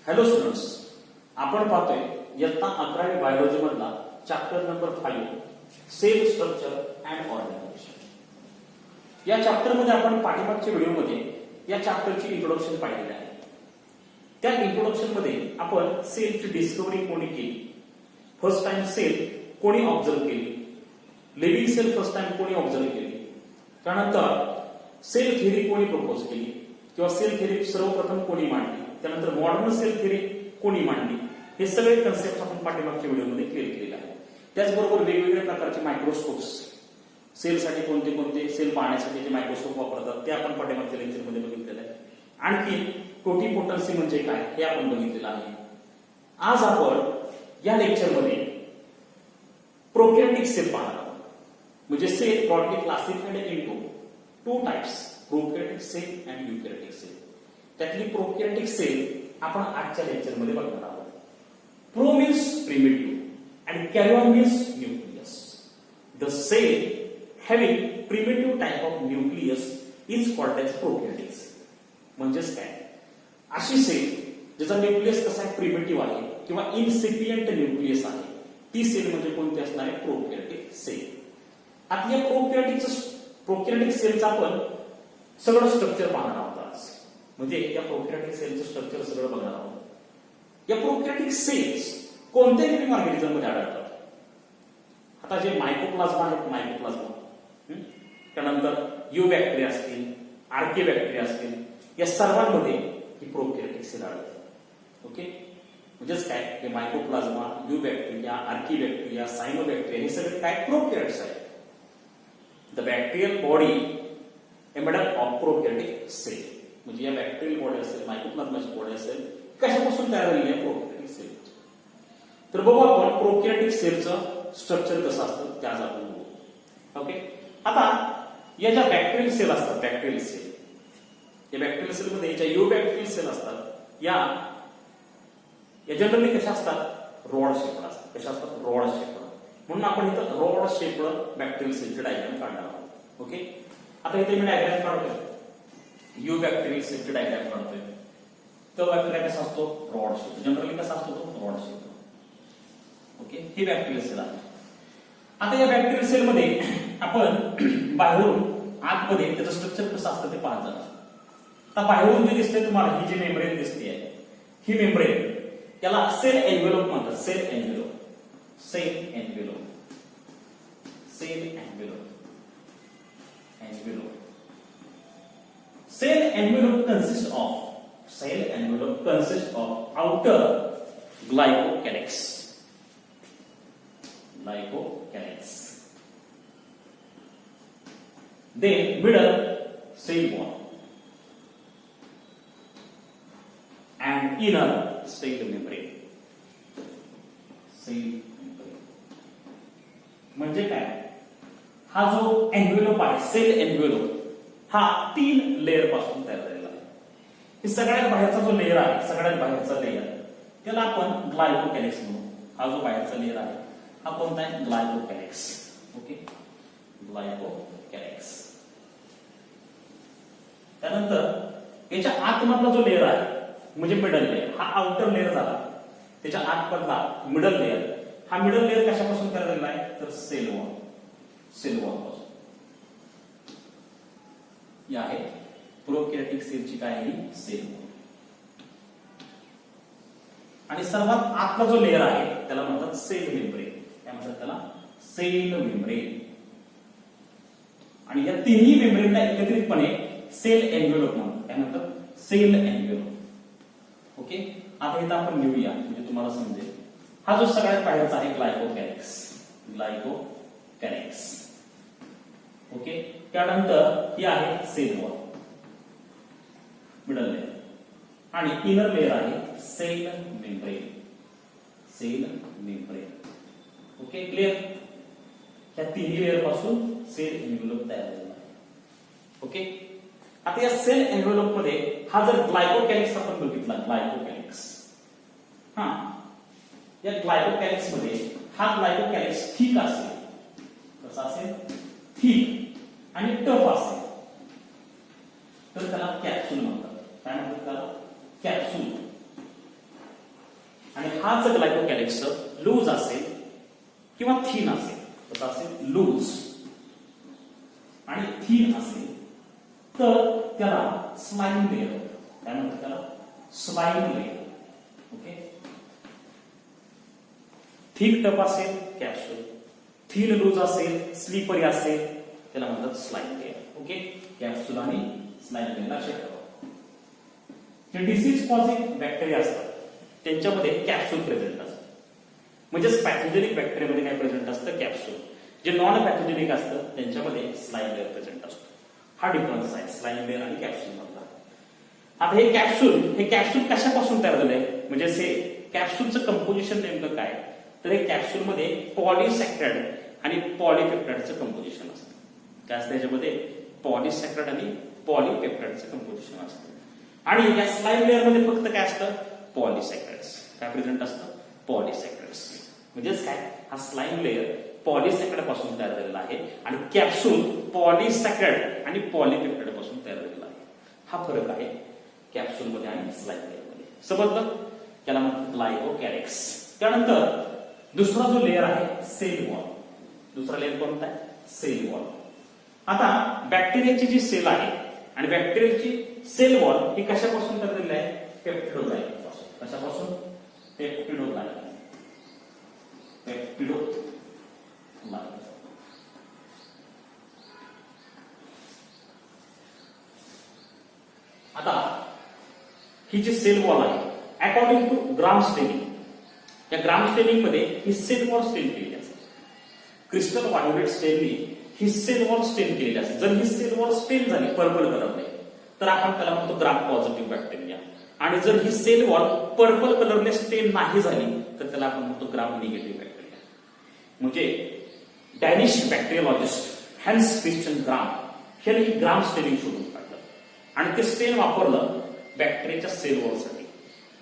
Hello students, आपण पाहतोय इयत्ता 11वी बायोलॉजी मधला chapter number 5 cell structure and organisation. या चॅप्टर मध्ये आपण पाठीमागच्या व्हिडिओमध्ये या चॅप्टरची इंट्रोडक्शन पाहिलेली आहे. त्या इंट्रोडक्शन मध्ये आपण सेलची डिस्कव्हरी कोणी केली, फर्स्ट टाइम सेल कोणी ऑब्झर्व केली, लिव्हिंग सेल फर्स्ट टाइम कोणी ऑब्झर्व केली, त्यानंतर सेल थेअरी कोणी प्रपोज केली किंवा सेल थेअरी सर्वप्रथम कोणी मांडली, त्यानंतर मॉडर्न सेल थेअरी कोणी मांडली, हे सगळे कन्सेप्ट आपण पाठीमागच्या व्हिडिओमध्ये क्लिअर केलेले आहे. त्याचबरोबर वेगवेगळ्या प्रकारचे मायक्रोस्कोप्स, सेलसाठी कोणते कोणते सेल पाहण्यासाठी जे मायक्रोस्कोप वापरतात ते आपण पाठीमागच्या लेक्चरमध्ये बघितलेलं आहे. आणखी टोटिपोटन्सी म्हणजे काय हे आपण बघितलेलं आहे. आज आपण या लेक्चरमध्ये प्रोकॅरियोटिक सेल पाहणार आहोत. म्हणजे cell broadly classified into two types, prokaryotic cell and eukaryotic cell. त्यातली प्रोकॅरियोटिक सेल आपण आजच्या लेक्चरमध्ये बघणार आहोत. Pro means primitive and karyon means nucleus. The cell having primitive type of nucleus is called as prokaryotic cell. म्हणजेच काय, अशी sale ज्याचा न्यूक्लियस कसा प्रिमिटिव्ह आहे किंवा इनसिपियंट न्यूक्लियस आहे, ती सेल म्हणजे कोणती असणार आहे, प्रोकॅरियोटिक सेल. आता या प्रोकॅरियोटिक सेलचं आपण सगळं स्ट्रक्चर पाहणार आहोत आज. म्हणजे या प्रोकॅरियोटिक सेलचं स्ट्रक्चर सगळं बघणार आहोत. या प्रोकॅरियोटिक सेल्स कोणत्या लिव्हिंग ऑर्गॅनिझम मध्ये आढळतात. आता जे मायकोप्लाझ्मा आहेत, मायकोप्लाझ्मा, त्यानंतर यू बॅक्टेरिया असतील, आर्के बॅक्टेरिया असतील, या सर्वांमध्ये ही प्रोकॅरियोटिक सेल आढळतात. ओके, म्हणजेच काय, हे mycoplasma, eubacteria, archaebacteria, cyanobacteria हे सगळे काय प्रोकॅरियोट्स आहेत. The bacterial body embedded of prokaryotic cell. म्हणजे या बॅक्टेरियल बॉडी असेल, मायकोप्लाझ्माची बॉडी असेल, कशापासून तयार झालेली आहे, प्रोकॅरियोटिक सेल. तर बघू आपण प्रोकॅरियोटिक सेलचं स्ट्रक्चर कसं असतं त्याच आपण बघू. ओके, आता या ज्या बॅक्टेरियल सेल असतात, बॅक्टेरियल सेल, या बॅक्टेरियल सेलमध्ये ज्या यू बॅक्टेरियल सेल असतात, या जनरली कशा असतात, रॉड शेप्ड असतात. कशा असतात, रॉड शेप्ड. म्हणून आपण इथं रॉड शेप्ड बॅक्टेरियल सेलचे डायग्राम काढणार आहोत. ओके, आता इथे मी डायग्राम काढतोय, यू बॅक्टेरियल सेलचे डायग्राम काढतोय. तो बॅक्टेरिया कसा असतो, रॉड शेप. जनरली कसा असतो तो, रॉड शेप. ओके, ही बॅक्टेरियल सेल आहे. आता या बॅक्टेरियल सेल मध्ये आपण बाहेरून आतमध्ये त्याचं स्ट्रक्चर कसं असतं ते पाहत जाणार. आता बाहेरून जे दिसतंय तुम्हाला, ही जी मेम्ब्रेन दिसते आहे, ही मेम्ब्रेन त्याला सेल एन्व्हलप म्हणतात. Cell envelope, cell envelope, cell envelope, envelope. Cell envelope consists of outer glycocalyx, then middle cell wall and inner cell membrane. म्हणजे काय, हा जो एन्व्हलप आहे, सेल एन्व्हलप, हा 3 लेअर पासून तयार झालेला आहे. हे सगळ्यात बाहेरचा जो लेअर आहे, सगळ्यात बाहेरचा लेअर, त्याला आपण ग्लायकोकॅलिक्स म्हणू. हा जो बाहेरचा लेअर आहे हा कोणता आहे, ग्लायकोकॅलिक्स. ओके, ग्लायकोकॅलिक्स. त्यानंतर याच्या आतमधला जो लेअर आहे म्हणजे मिडल लेअर, हा आउटर लेअर झाला. त्याच्या आतमधला मिडल लेअर, हा मिडल लेअर कशापासून तयार झालेला आहे, तर सेल वॉल. सेल वॉल पासून. ही आहे प्रोकॅरियोटिक सेलची काय आहे, सेल वॉल. आणि सर्वात आतला जो लेअर आहे त्याला म्हणतात सेल मेम्ब्रेन. काय म्हणतात त्याला, सेल मेम्ब्रेन. आणि या तिन्ही मेम्ब्रेनला एकत्रितपणे सेल एन्व्हलप म्हणतात. काय म्हणतात, सेल एन्व्हलप. ओके, आता इथं आपण लिहूया म्हणजे तुम्हाला समजेल. हा जो सगळ्यात बाहेरचा आहे ग्लायकोकॅलिक्स, ग्लायकोकॅलिक्स. ओके, त्यानंतर ही आहे सेल वॉल, मिडल लेअर, आणि इनर लेअर आहे cell membrane, cell membrane. Okay, clear. या तिन्ही लेअर पासून सेल एन्व्हलप तयार झालेला आहे. ओके, आता या सेल एन्व्हलप मध्ये हा जर ग्लायकोकॅलिक्स आपण बघितला, ग्लायकोकॅलिक्स, हा या ग्लायकोकॅलिक्स मध्ये हा ग्लायकोकॅलिक्स थिक असेल. कसा असेल, थिक आणि टफ असेल तर त्याला कॅप्सूल म्हणतात. काय म्हणतात त्याला, कॅप्सूल. आणि हा जर ग्लायकोकॅलिक्स लूज असेल किंवा थिन असेल, कसं असेल लूज आणि थिन असेल तर त्याला स्लाइम लेअर, काय म्हणतात त्याला, slime layer. Okay. Thick tough असेल कॅप्सूल, थिन लूज असेल, स्लिपरी असेल, त्याला म्हणतात स्लाइम लेअर. ओके. कॅप्सूल आणि स्लाइम लेअर लक्षात ठेवा. जे डिसीज कॉझिंग बॅक्टेरिया असतात त्यांच्यामध्ये कॅप्सूल प्रेझेंट असतं, म्हणजेच पॅथोजेनिक बॅक्टेरियामध्ये काय प्रेझेंट असतं, कॅप्सूल. जे नॉन पॅथोजेनिक असतं त्यांच्यामध्ये स्लाइम लेअर प्रेझेंट असतो. हा डिफरन्स आहे स्लाइम लेअर आणि कॅप्सूल मधला. आता हे कॅप्सूल कशापासून तयार झालंय, म्हणजे कॅप्सूलचं कंपोजिशन नेमकं काय, तर हे कॅप्सूल मध्ये पॉलिसॅकराइड आणि पॉलिपेप्टाइडचं कंपोजिशन असतं. काय असतं याच्यामध्ये, पॉलिसॅकराइड आणि पॉलिपेप्टाइडचं कंपोजिशन असतं. आणि या स्लाइम लेअर मध्ये फक्त काय असतं, पॉलिसॅकराइड्स. काय प्रेझेंट असतं, पॉलिसॅकराइड्स. म्हणजेच काय, हा स्लाइम लेअर पॉलिसॅकराइड पासून तयार झालेला आहे आणि कॅप्सूल पॉलिसॅकराइड आणि पॉलिपेप्टाइड पासून तयार झालेला आहे. हा फरक आहे कॅप्सूल मध्ये आणि स्लाइम लेअर मध्ये. समजलं. त्याला म्हणतात ग्लायकोकॅलिक्स. त्यानंतर दुसरा जो लेअर आहे सेल वॉल. दुसरा लेअर कोणता आहे, सेल वॉल. आता बॅक्टेरियाची जी सेल आहे आणि बॅक्टेरियाची सेल वॉल ही कशापासून तयार झालेली आहे, पेप्टिडोग्लायकन पासून. कशापासून, पेप्टिडोग्लायकन. पेप्टिडोग्लायकन. आता ही जी सेल वॉल आहे अकॉर्डिंग टू ग्राम स्टेनिंग, या ग्राम स्टेनिंग मध्ये ही सेल वॉल स्टेन केलेली असते. क्रिस्टल व्हायोलेट स्टेननी ही सेल वॉल स्टेन केलेली असते. जर ही सेल वॉल स्टेन झाली पर्पल कलरने तर आपण त्याला म्हणतो ग्राम पॉझिटिव्ह बॅक्टेरिया. आणि जर ही सेल वॉल पर्पल कलरने स्टेन नाही झाली तर त्याला आपण म्हणतो ग्राम निगेटिव्ह बॅक्टेरिया. म्हणजे डॅनिश बॅक्टेरियोलॉजिस्ट हॅन्स क्रिश्चियन ग्राम यांनी ग्राम स्टेनिंग शोधून काढलं आणि ते स्टेन वापरलं बॅक्टेरियाच्या सेल वॉलसाठी.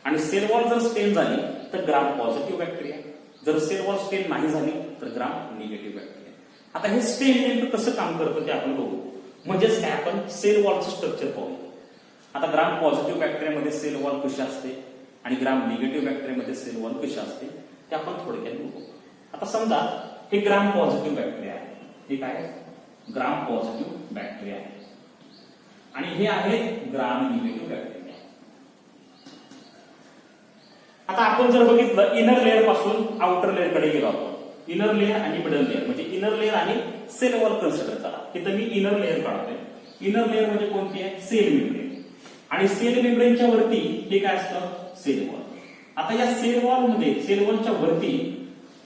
आणि सेल वॉल जर स्टेन झाली तर ग्राम पॉझिटिव्ह बॅक्टेरिया, जर सेल वॉल स्टेन नाही झाली तर ग्राम निगेटिव्ह बॅक्टेरिया. आता हे स्टेन नेमकं कसं काम करतं ते आपण बघू. म्हणजेच काय, आपण सेल वॉलचं स्ट्रक्चर पाहू. आता ग्राम पॉझिटिव्ह बॅक्टेरियामध्ये सेल वॉल कशी असते आणि ग्राम निगेटिव्ह बॅक्टेरियामध्ये सेल वॉल कशी असते ते आपण थोडक्यात बघू. आता समजा हे ग्राम पॉझिटिव्ह बॅक्टेरिया आहे, हे काय, ग्राम पॉझिटिव्ह बॅक्टेरिया आहे आणि हे आहे ग्राम निगेटिव्ह बॅक्टेरिया. आता आपण जर बघितलं इनर लेअर पासून आउटर लेअर कडे गेलो आपण, इनर लेअर आणि मिडल लेअर, म्हणजे इनर लेअर आणि सेल वॉल कन्सिडर करा. इथं मी इनर लेअर काढतोय. इनर लेअर म्हणजे कोणती आहे, सेल मेम्ब्रेन. आणि सेल मेम्ब्रेनच्या वरती हे काय असतं, सेल वॉल. आता या सेल वॉल मध्ये, सेल वॉलच्या वरती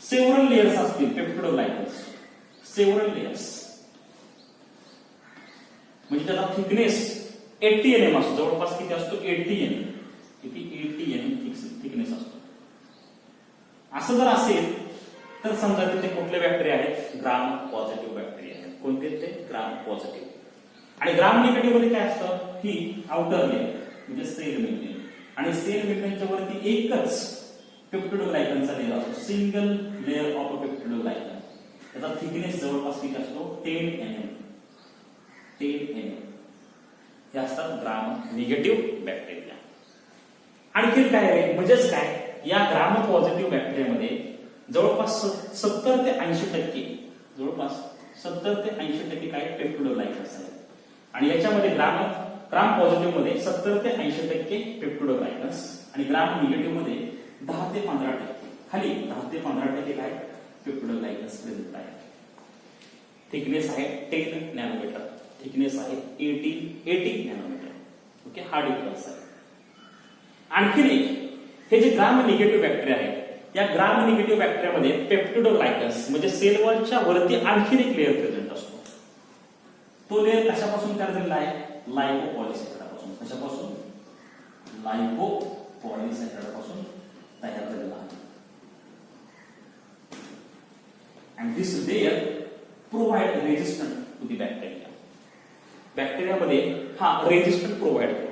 सेव्हरल लेयर्स असतील, पेप्टिडोग्लायकन्स, सेव्हरल लेयर्स. म्हणजे त्याचा थिकनेस 80 mm असतो. जवळपास किती असतो, 80 mm. किती, 80 mm थिकनेस असतो. असं जर असेल तर समजा तिथे कुठले बॅक्टेरिया आहेत, ग्राम पॉझिटिव्ह बॅक्टेरिया आहेत. कोणते ते, ग्राम पॉझिटिव्ह. आणि ग्राम निगेटिव्ह मध्ये काय असतं, ही आउटर लेअर म्हणजे सेल मेम्ब्रेन. आणि सेल मेम्ब्रेनच्या वरती एकच पेप्टिडोग्लायकनचा लेअर असतो, सिंगल लेअर ऑफ पेप्टिडोग्लायकन. त्याचा थिकनेस जवळपास किती असतो, 10 mm. 10 mm. हे असतात ग्राम निगेटिव्ह बॅक्टेरिया. आणखी काय आहे, म्हणजेच काय, या ग्राम पॉझिटिव्ह बॅक्टेरियामध्ये जवळपास 70 ते 80%, जवळपास 70 ते 80% काय पेप्टिडोग्लायकन्स आहेत. आणि याच्यामध्ये ग्राम पॉझिटिव्ह मध्ये 70 ते 80% पेप्टिडोग्लायकन्स आणि ग्राम निगेटिव्ह मध्ये 10 ते 15%, खाली 10 ते 15% काय पेप्टिडोग्लायकन्स प्रेझेंट आहे. थिकनेस आहे 10 नॅनोमीटर, थिकनेस आहे 80 नॅनोमीटर. ओके, हा डिफरन्स आहे. आणखीन एक, हे जे ग्राम निगेटिव्ह बॅक्टेरिया आहे, या ग्राम निगेटिव्ह बॅक्टेरियामध्ये पेप्टिडोग्लायकन्स म्हणजे सेल वॉलच्या वरती आणखीन एक लेअर प्रेझेंट असतो. तो लेअर कशापासून तयार झालेला आहे, लायकोपॉलिसॅकराइडपासून. कशापासून, लायकोपॉलिसॅकराइडपासून तयार झालेला आहे. And this layer provide resistant to the bacteria. बॅक्टेरियामध्ये हा रेजिस्टंट प्रोव्हाइड करतो.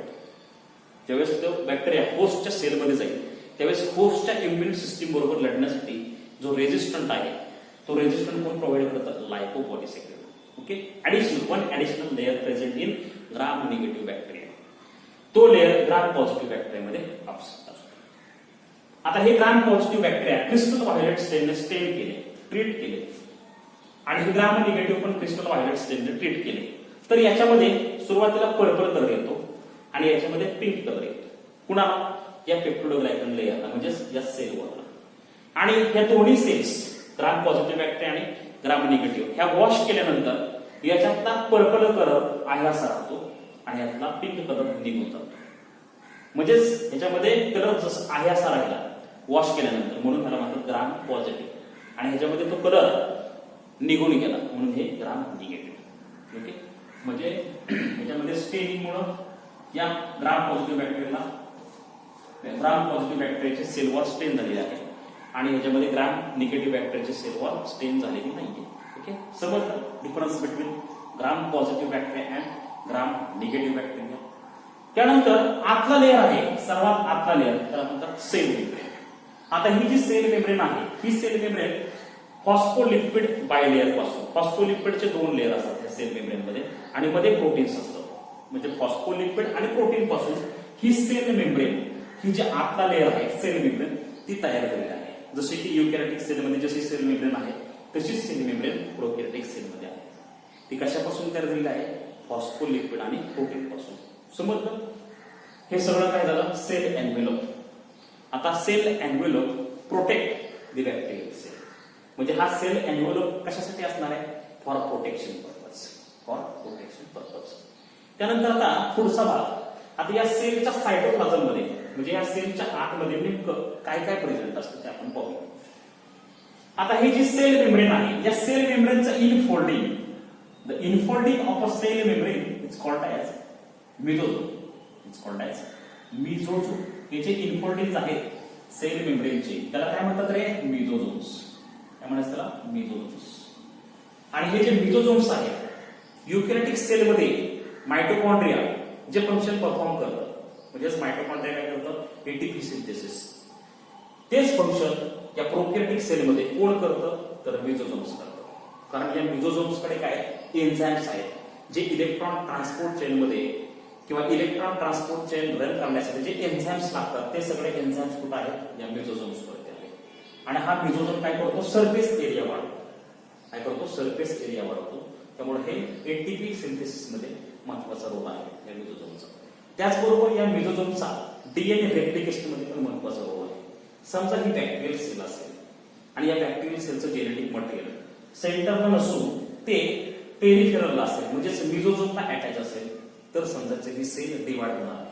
ज्यावेळेस तो बॅक्टेरिया होस्टच्या सेलमध्ये जाईल त्यावेळेस होस्टच्या इम्युन सिस्टीम बरोबर लढण्यासाठी जो रेजिस्टंट आहे तो रेजिस्टंट कोण प्रोव्हाइड करतात, lipopolysaccharide. Okay, one additional layer present in gram negative bacteria. तो लेअर ग्राम पॉझिटिव्ह बॅक्टेरियामध्ये अब्सेंट असतो. आता हे gram positive bacteria crystal violet स्टेनने स्टेन केले, ट्रीट केले, आणि हे ग्राम निगेटिव्ह पण क्रिस्टल व्हायोलेट स्टेनने ट्रीट केले. तर याच्यामध्ये सुरुवातीला पर्पल कलर येतो आणि याच्यामध्ये पिंक कलर येतो. कुणाला? या पेप्टिडोग्लायकन लेयरला, म्हणजेच या सेलवरला. आणि ह्या दोन्ही सेल्स ग्राम पॉझिटिव्ह बॅक्टेरिया आणि ग्राम निगेटिव्ह ह्या वॉश केल्यानंतर याच्यातला पर्पल कलर आहे असा राहतो आणि यातला पिंक कलर निघून जातो. म्हणजेच ह्याच्यामध्ये कलर जसं आहे असा राहिला वॉश केल्यानंतर, म्हणून ह्याला म्हणतात ग्राम पॉझिटिव्ह, आणि ह्याच्यामध्ये तो कलर निघून गेला म्हणून हे ग्राम निगेटिव्ह. ओके, म्हणजे ह्याच्यामध्ये स्टेनिंगमुळं या ग्राम पॉझिटिव्ह बॅक्टेरियाचे सेलवर स्टेन झालेले आहे आणि ह्याच्यामध्ये ग्राम निगेटिव्ह बॅक्टेरियाचे सेलवर स्टेन झालेली नाहीये. ओके, समजलं difference between gram positive bacteria and gram negative bacteria. त्यानंतर आतला लेअर आहे, सर्वात आतला लेअर, त्याला म्हणतात सेल मेम्ब्रेन. आता ही जी सेल मेम्ब्रेन आहे, ही सेल मेम्ब्रेन फॉस्फोलिपिड बायलेअर पासून, फॉस्फोलिपिडचे 2 लेअर असतात या सेल मेम्ब्रेन मध्ये आणि मध्ये प्रोटीन्स असतात. म्हणजे फॉस्फोलिपिड आणि प्रोटीन पासून ही सेल मेम्ब्रेन, ही जी आतला लेअर आहे सेल मेम्ब्रेन, ती तयार झालेली आहे. जसे की युकॅरियोटिक सेलमध्ये जशी सेल मेम्ब्रेन आहे तशीच सेल मेम्ब्रेन प्रोकॅरियोटिक सेलमध्ये आहे. ती कशापासून तयार झालेली आहे? फॉस्फोलिपिड आणि प्रोटीन पासून. समजलं? हे सगळं काय झालं? Cell envelope. आता cell envelope protect the bacterial cell. म्हणजे हा सेल एन्व्हेलप कशासाठी असणार आहे? For protection purpose, for protection purpose. त्यानंतर आता पुढचा भाग, आता या सेलच्या सायटोप्लाझम मध्ये, म्हणजे या सेलच्या आतमध्ये नेमकं काय काय प्रेझेंट असतं ते आपण पाहूया. आता ही जी सेल मेम्ब्रेन आहे, या सेल मेम्ब्रेनचं infolding, the infolding of a cell membrane is called as mesosome. It's called as mesosome. हे जे इनफोल्डिंग आहेत सेल मेम्ब्रेनचे, त्याला काय म्हणतात रे? मिझोझोम्स. काय म्हणायचं त्याला? मिझोझोम्स. आणि हे जे मिझोझोम्स आहेत युकॅरियोटिक सेलमध्ये मायटोकॉन्ड्रिया जे फंक्शन परफॉर्म करतं, म्हणजेच मायटोकॉन्ड्रिया काय करतं? ATP synthesis. तेच फंक्शन या प्रोकॅरियोटिक सेलमध्ये कोण करतं? तर मिझोझोम्स करतं. कारण या मिझोझोम्सकडे काय एन्झाइम्स आहेत जे इलेक्ट्रॉन ट्रान्सपोर्ट चेनमध्ये किंवा इलेक्ट्रॉन ट्रान्सपोर्ट चेन रन करण्यासाठी जे एन्झाइम्स लागतात ते सगळे एन्झाइम्स कुठे आहेत? या मिझोझोम्सवरती आहेत. आणि हा मिझोझोम काय करतो? सरफेस एरिया वाढवतो. काय करतो? सरफेस एरिया वाढवतो. त्यामुळे हे एटीपी सिंथेसिस मध्ये महत्वाचा रोल आहे या मिझोझोमचा. त्याचबरोबर या मिझोझोमचा डीएनए रेप्लिकेशन मध्ये पण महत्वाचा रोल आहे. समजा ही बॅक्टेरियल सेल असेल आणि या बॅक्टेरियल सेलचं जेनेटिक मटेरियल सेंटरला नसून ते पेरिफेरलला असेल, म्हणजेच मिझोझोमला अटॅच असेल, तर समजायचं ही सेल डिवाइड होणार आहे.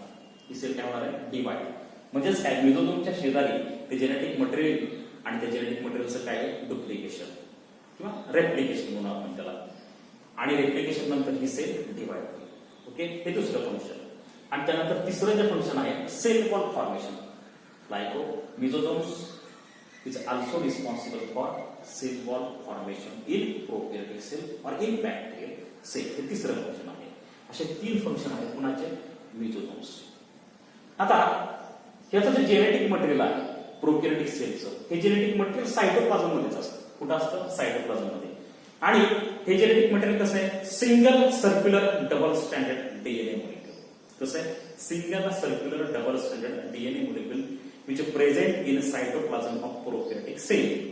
ही सेल काय होणार आहे? डिवाइड. म्हणजेच काय? मिझोझोमच्या शेजारी ते जेनेटिक मटेरियल आणि त्या जेनेटिक मटेरियलचं काय? डुप्लिकेशन किंवा रेप्लिकेशन म्हणून आपण त्याला. आणि रेप्लिकेशन नंतर ही सेल डिवाइड होईल. ओके, हे दुसरं फंक्शन. आणि त्यानंतर तिसरं जे फंक्शन आहे सेल वॉल फॉर्मेशन. लायको mesosomes is also responsible for cell wall formation in prokaryotic cell or in bacterial cell. हे तिसरं फंक्शन आहे. असे 3 फंक्शन आहेत कुणाचे? मिझोझोम्स. आता याचं जे जेनेटिक मटेरियल आहे प्रोकॅरियोटिक सेलचं, हे जेनेटिक मटेरियल सायटोप्लाझम मध्येच असतं. कुठं असतं? सायटोप्लाझम मध्ये. आणि हे जेनेटिक मटेरियल कसं आहे? Single circular double standard DNA molecule. कसं आहे? Single circular double standard DNA molecule which present in cytoplasm of prokaryotic cell.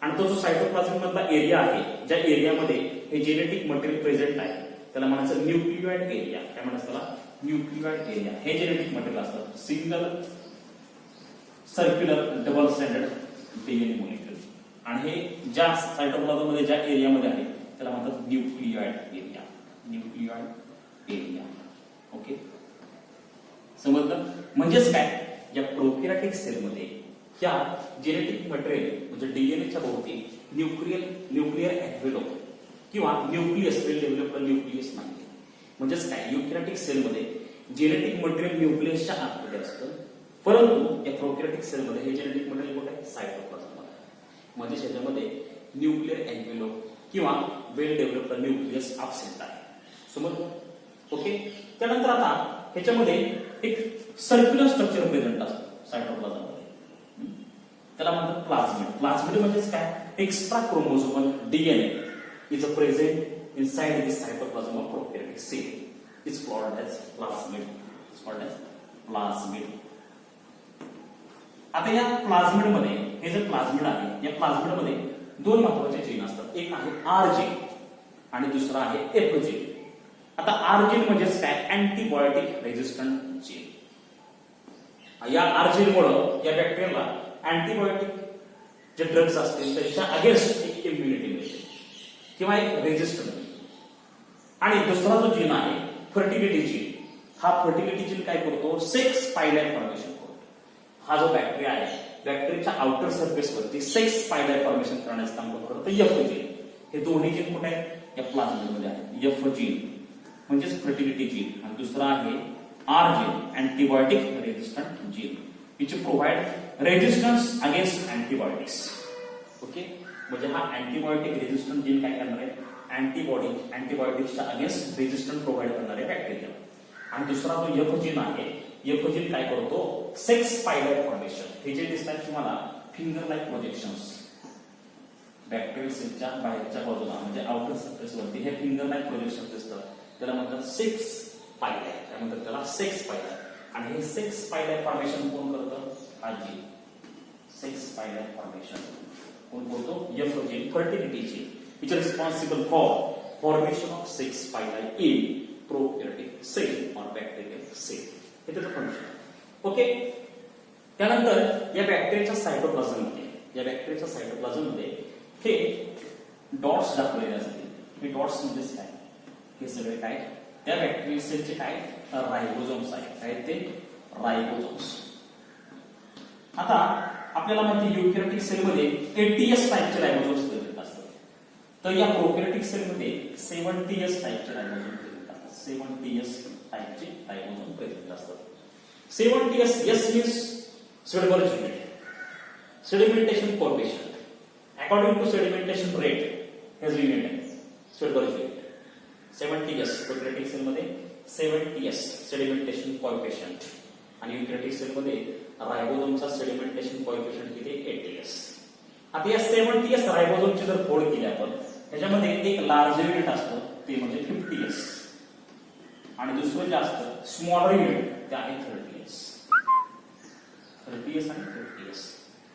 आणि तो जो सायटोप्लाझम मधला एरिया आहे, ज्या एरियामध्ये हे जेनेटिक मटेरियल प्रेझेंट आहे, त्याला म्हणायचं न्यूक्लिओइड एरिया. काय म्हणायचं त्याला? न्यूक्लिओइड एरिया. हे जेनेटिक मटेरियल असतं single circular double standard DNA molecule. आणि हे ज्या सायटोप्लाझम मध्ये ज्या एरियामध्ये आहे त्याला म्हणतात न्यूक्लिओइड एरिया. न्यूक्लिओइड एरिया. ओके, समजलं? म्हणजेच काय? या प्रोकॅरियोटिक सेलमध्ये या जेनेटिक मटेरियल म्हणजे डीएनएच्या भोवती न्यूक्लियर एन्व्हेलप किंवा न्यूक्लियस, वेल डेव्हलप्ड न्यूक्लियस नाही. म्हणजेच काय? युकॅरियोटिक सेलमध्ये जेनेटिक मटेरियल न्यूक्लियसच्या आतमध्ये असतं, परंतु या प्रोकॅरियोटिक सेलमध्ये हे जेनेटिक मटेरियल कुठे आहे? सायटोप्लाझम. म्हणजे त्याच्यामध्ये न्यूक्लियर एन्व्हेलप किंवा वेल डेव्हलप्ड न्यूक्लियस अब्सेंट आहे. समजलं? ओके. त्यानंतर आता ह्याच्यामध्ये एक सर्क्युलर स्ट्रक्चर प्रेझेंट असतं सायटोप्लाझम मध्ये, त्याला म्हणतात प्लाझमिड. प्लाझमिड म्हणजेच काय? Extra chromosomal DNA is present inside the cytoplasm of prokaryotic cell. Is called as plasmid. Is called as plasmid. आता या प्लाझमिड मध्ये, हे जे प्लाझमिड आहे, या प्लाझमिड मध्ये दोन महत्वाचे जीन असतात. एक आहे आर जीन आणि दुसरा आहे एफ जीन. आता आर जीन म्हणजेच काय? Antibiotic resistant gene. या आर जीन मुळे या बॅक्टेरियाला अँटीबायोटिक जे ड्रग्ज असतील त्याच्या अगेन्स्ट एक इम्युनिटी मिळते किंवा एक रेझिस्टन्स. आणि दुसरा जो जीन आहे फर्टिलिटी जीन, हा फर्टिलिटी जीन काय करतो? सेक्स पायलाय फॉर्मेशन करतो. हा जो बॅक्टेरिया आहे, बॅक्टेरियाच्या आउटर सरफेस वरती सेक्स पायलाय फॉर्मेशन करण्याचं काम करतो एफ जीन. हे दोन्ही जीन कुठे आहेत? या प्लाझमिड मध्ये आहे. एफ जीन म्हणजेच फर्टिलिटी जीन आणि दुसरा आहे R gene, antibiotic resistant gene, which provide resistance against antibiotics. Okay, म्हणजे हा अँटीबायोटिक रेझिस्टंट जीन काय करणार आहे? अँटीबायोटिक्सच्या अगेन्स्ट रेझिस्टंट प्रोव्हाइड करणारे बॅक्टेरिया. आणि दुसरा जो एफ जीन आहे, एफ जीन काय करतो? Sex pili formation. हे जे दिसतात तुम्हाला फिंगर लाईक प्रोजेक्शन्स बॅक्टेरियल सेलच्या बाहेरच्या बाजूला म्हणजे आउटर सरफेस वरती हे फिंगर लाईक प्रोजेक्शन दिसतात, त्याला म्हणतात सेक्स पायलाय. काय म्हणतात त्याला? सेक्स पायलाय. आणि हे सेक्स पायलाय फॉर्मेशन कोण करतं? हा जीन. सेक्स पायलाय फॉर्मेशन कोण करतो? F gene, fertility gene, which is responsible for formation of sex pili in prokaryotic cell or bacterial cell. हे त्याचं फंक्शन. ओके, त्यानंतर या बॅक्टेरियाच्या सायटोप्लाझम मध्ये हे डॉट्स दाखवलेले असतील. हे डॉट्स म्हणजे काय? हे सगळे काय? त्या बॅक्टेरियल सेलचे काय? रायबोझोम्स आहेत. काय ते? रायबोझोम्स. आता आपल्याला माहिती युकॅरियोटिक सेल मध्ये 80s टाइपचे रायबोझोम्स प्रेझेंट असतात. तर या प्रोकॅरियोटिक सेल मध्ये 70s टाइपचे रायबोझोम प्रेझेंट असतात. 70s टाइपचे रायबोझोम प्रेझेंट असतात. 70s, S means Swedberg unit. Sedimentation coefficient. According to sedimentation rate, has unit आहे Swedberg unit. 70s प्रोकॅरियोटिक सेल मध्ये 70s sedimentation coefficient आणि युकॅरियोटिक सेल मध्ये रायबोझोमचा सेडिमेंटेशन कोएफिशिएंट किती? 80s. आता या 70s रायबोझोमची जर फोड केली आपण, त्याच्यामध्ये एक लार्ज युनिट असतं ते म्हणजे 50s आणि दुसरं जे असतं स्मॉलर युनिट ते आहे 30s. 30s आणि 50s.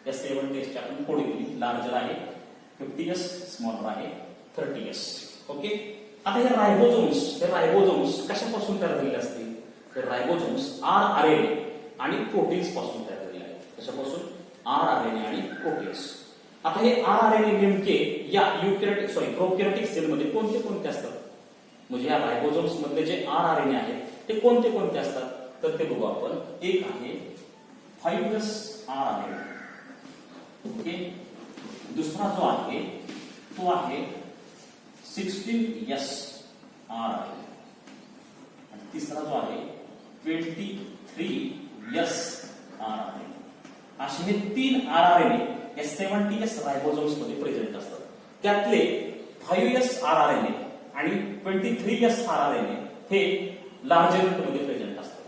या 70s ची आपण फोड केली, लार्जर आहे 50s, स्मॉलर आहे 30s. ओके, आता हे रायबोझोम्स कशापासून तयार झालेले असतील? तर रायबोझोम्स RNA आणि प्रोटीन्स पासून तयार झालेले आहेत. कशापासून? RNA आणि प्रोटीन्स. आता हे RNA नेमके या प्रोकॅरियोटिक सेल मध्ये कोणते असतात? म्हणजे या रायबोझोम्स मधले जे RNA आहेत ते कोणते असतात? तर ते बघू आपण. एक आहे 5s RNA. ओके, दुसरा जो आहे तो आहे 16s RNA आणि तिसरा जो आहे 23s RNA. असे हे 3 RNA या 70s रायबोझोम्स मध्ये प्रेझेंट असतात. त्यातले 5s RNA आणि 23s RNA हे लार्जर युनिट मध्ये प्रेझेंट असतात.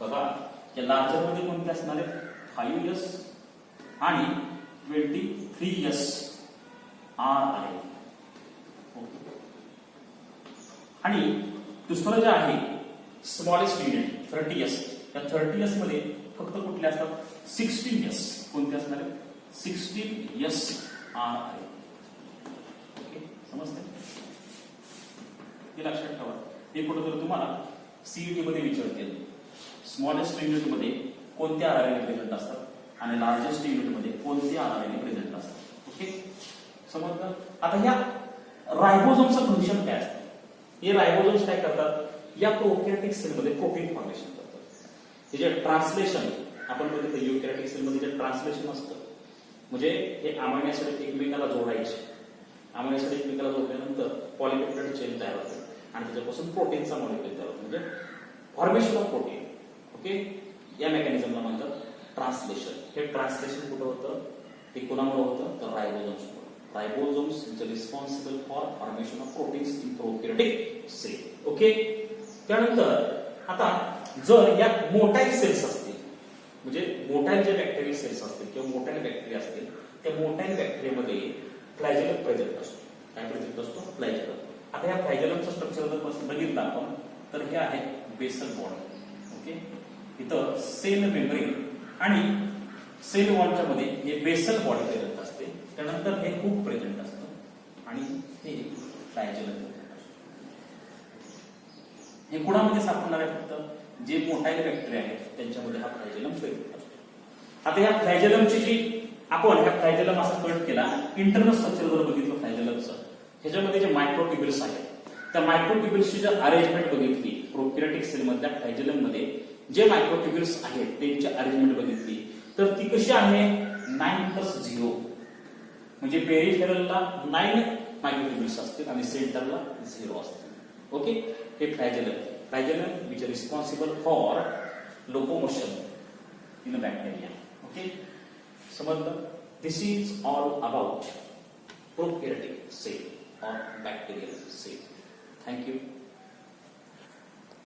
बघा, या लार्जर मध्ये कोणते असणार आहेत? 5s आणि 23s RNA. आणि दुसरं जे आहे स्मॉलेस्ट युनिट 30s, या 30s मध्ये फक्त कुठले असतात? 16s. कोणते असणार? 16s RNA. ओके, समजते? हे लक्षात ठेवा. हे कुठेतरी तुम्हाला सीईटी मध्ये विचारतील. स्मॉलेस्ट युनिट मध्ये कोणते RNA प्रेझेंट असतात आणि लार्जेस्ट युनिट मध्ये कोणते RNA प्रेझेंट असतात. ओके, समजलं? आता या रायबोझोमचं फंक्शन काय असतं? हे रायबोझोम्स काय करतात? या प्रोकॅरियोटिक सेल मध्ये प्रोटीन फॉर्मेशन करतात. हे जे ट्रान्सलेशन आपण बघितलं युकॅरियोटिक सेल मध्ये जे ट्रान्सलेशन असतं, म्हणजे हे अमायनो ऍसिड एकमेकाला जोडायचे. अमायनो ऍसिड एकमेकाला जोडल्यानंतर पॉलिपेप्टाइड चेन तयार होते आणि त्याच्यापासून प्रोटीनचा मॉलिक्युल तयार होतो, म्हणजे फॉर्मेशन ऑफ प्रोटीन. ओके, या मेकॅनिझमला म्हणतात ट्रान्सलेशन. हे ट्रान्सलेशन कुठं होतं? ते कोणामुळे होतं? तर ribosomes. Ribosomes which are responsible for formation of proteins in prokaryotic cell. Okay, त्यानंतर आता जर या मोटाईल सेल्स असतील, म्हणजे मोटाईल जे बॅक्टेरियल सेल्स असतील किंवा मोटाईल बॅक्टेरिया असतील, त्या मोटाईल बॅक्टेरियामध्ये फ्लॅजेलम प्रेझेंट असतो. काय प्रेझेंट असतो? फ्लॅजेलम. आता या फ्लॅजेलमचं स्ट्रक्चर जर बघितलं आपण तर हे आहे बेसल बॉडी. ओके, इथं सेल मेम्ब्रेन आणि सेल वॉलच्या मध्ये हे बेसल बॉडी प्रेझेंट असते, त्यानंतर हे खूप प्रेझेंट असतं आणि हे फ्लॅजेलम प्रेझेंट असतं. हे कुणामध्ये सापडणार आहे? फक्त जे मोटाईल बॅक्टेरिया आहेत त्यांच्यामध्ये हा फ्लॅजेलम प्रेझेंट असतो. आता या फ्लॅजेलमची जी आपण ह्या फ्लॅजेलम असा कट केला, इंटरनल स्ट्रक्चर जर बघितलं फ्लॅजेलमचं, ह्याच्यामध्ये जे मायक्रोट्युब्युल्स आहेत त्या मायक्रोट्युब्युल्सची जर अरेंजमेंट बघितली प्रोकॅरियोटिक सेल मधल्या फ्लॅजेलम मध्ये जे मायक्रोट्युब्युल्स आहेत त्यांची अरेंजमेंट बघितली तर ती कशी आहे? 9+0 म्हणजे पेरिफेरलला 9 मायक्रोट्युब्युल्स असतील आणि सेंटरला 0 असतील. ओके, हे flagellum which are responsible for locomotion in a bacteria. Okay, समजलं? This is all about prokaryotic cell or bacterial cell. Thank you.